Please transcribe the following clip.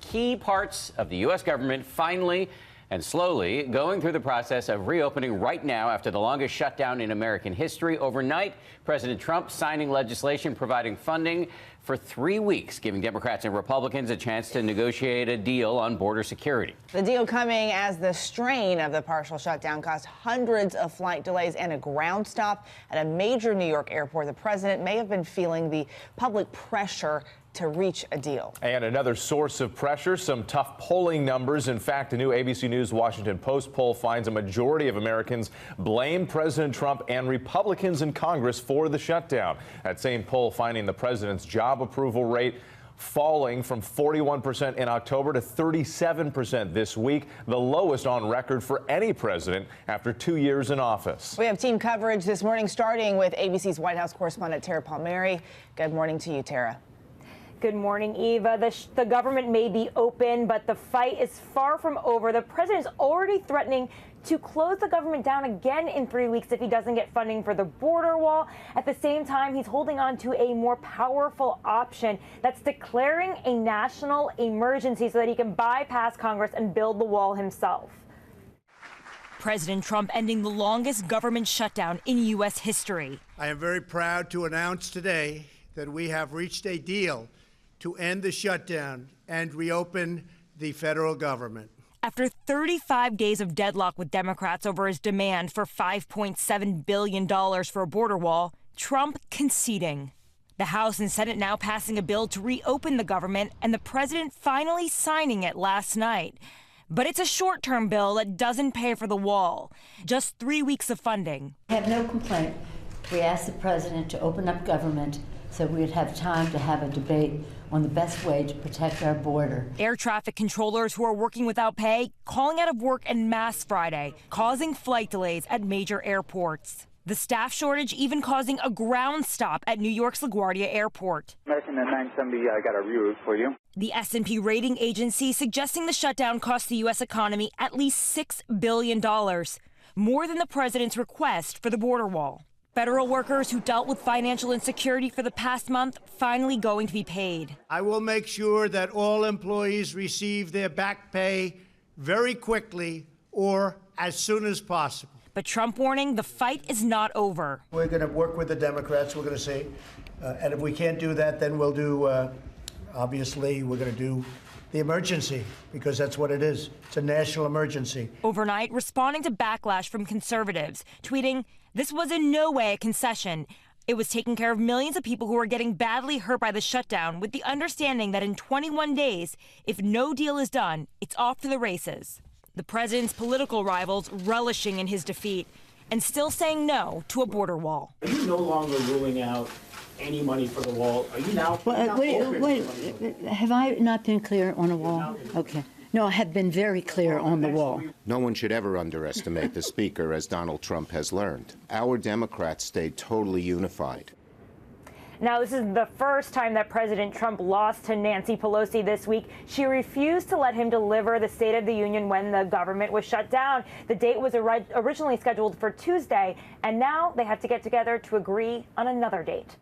key parts of the U.S. government finally and slowly going through the process of reopening right now after the longest shutdown in American history. Overnight, President Trump signing legislation providing funding for 3 weeks, giving Democrats and Republicans a chance to negotiate a deal on border security. The deal coming as the strain of the partial shutdown caused hundreds of flight delays and a ground stop at a major New York airport. The president may have been feeling the public pressure to reach a deal. And another source of pressure, some tough polling numbers. In fact, a new ABC News Washington Post poll finds a majority of Americans blame President Trump and Republicans in Congress for the shutdown. That same poll finding the president's job approval rate falling from 41% in October to 37% this week, the lowest on record for any president after 2 years in office. We have team coverage this morning, starting with ABC's White House correspondent Tara Palmieri. Good morning to you, Tara. Good morning, Eva. The government may be open, but the fight is far from over. The president is already threatening to close the government down again in 3 weeks if he doesn't get funding for the border wall. At the same time, he's holding on to a more powerful option that's declaring a national emergency so that he can bypass Congress and build the wall himself. President Trump ending the longest government shutdown in U.S. history. I am very proud to announce today that we have reached a deal to end the shutdown and reopen the federal government. After 35 days of deadlock with Democrats over his demand for $5.7 billion for a border wall, Trump conceding. The House and Senate now passing a bill to reopen the government, and the president finally signing it last night. But it's a short-term bill that doesn't pay for the wall. Just 3 weeks of funding. I have no complaint. We asked the president to open up government so we'd have time to have a debate on the best way to protect our border. Air traffic controllers who are working without pay, calling out of work en masse Friday, causing flight delays at major airports. The staff shortage even causing a ground stop at New York's LaGuardia Airport. American 970, I got a review for you. The S&P rating agency suggesting the shutdown cost the U.S. economy at least $6 billion, more than the president's request for the border wall. Federal workers who dealt with financial insecurity for the past month finally going to be paid. I will make sure that all employees receive their back pay very quickly or as soon as possible. But Trump warning the fight is not over. We're going to work with the Democrats, we're going to see. And if we can't do that, then we'll do, obviously, we're going to do the emergency, because that's what it is. It's a national emergency. Overnight, responding to backlash from conservatives, tweeting, "This was in no way a concession. It was taking care of millions of people who are getting badly hurt by the shutdown, with the understanding that in 21 days, if no deal is done, it's off to the races." The president's political rivals relishing in his defeat and still saying no to a border wall. Are you no longer ruling out any money for the wall? Are you now? Wait, have I not been clear on the wall? Okay. No, I have been very clear on the wall. No one should ever underestimate the speaker, as Donald Trump has learned. Our Democrats stayed totally unified. Now, this is the first time that President Trump lost to Nancy Pelosi this week. She refused to let him deliver the State of the Union when the government was shut down. The date was originally scheduled for Tuesday, and now they have to get together to agree on another date.